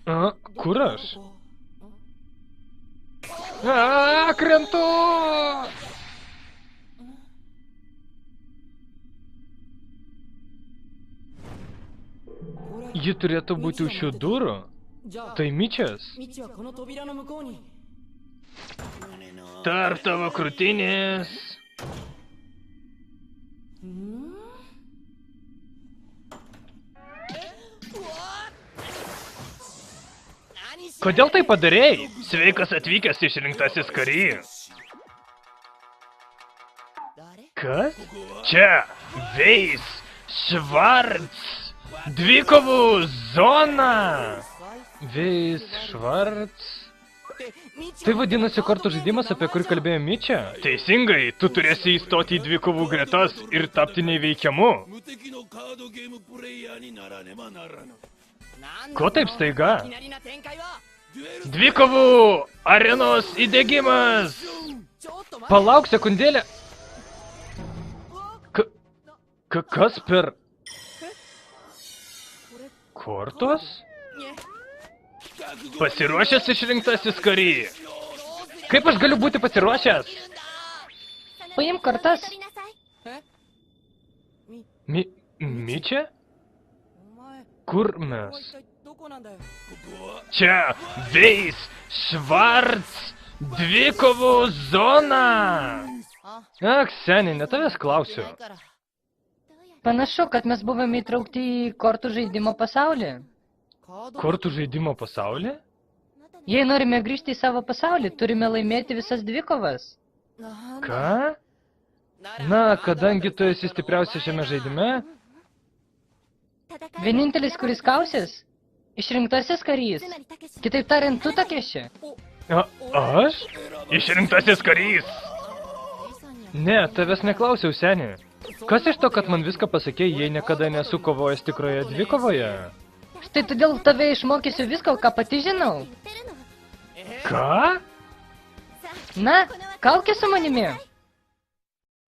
Kur aš? Krentu! Ji turėtų būti už šių durų. Tai Mičias. Tarp tavo krūtinės. Kodėl tai padarėjai? Sveikas atvykęs išrinktasis kary. Kas? Čia Veis Švarc. Dvikovų zona. Veis Švarc. Tai vadinasi kortų žaidimas, apie kurį kalbėjo Mičia? Teisingai, tu turėsi įstoti į dvikovų gretas ir tapti neįveikiamu. Ko taip staiga? Dvikovų arenos įdiegimas! Palauk sekundėlę. Kas per... Kortos? Pasiruošęs išrinktasis kary. Kaip aš galiu būti pasiruošęs? Paimk kortas. Mičia? Kur mes? Čia Veis Švarc dvikovų zona. Ak, seniai, ne tavęs klausiu. Panašu, kad mes buvome įtraukti į kortų žaidimo pasaulį. Kortų žaidimo pasaulį? Jei norime grįžti į savo pasaulį, turime laimėti visas dvikovas. Ką? Na, kadangi tu esi stipriausia šiame žaidime... Vienintelis, kuris kausis, išrinktasis karys. Kitaip tariant, tu Takeši. Aš? Išrinktasis karys! Ne, tavęs neklausiau, seni. Kas iš to, kad man viską pasakei, jei niekada nesu kovojęs tikroje dvikovoje? Štai todėl tave išmokysiu visko, ką pati žinau. Ką? Na, kaukė su manimi.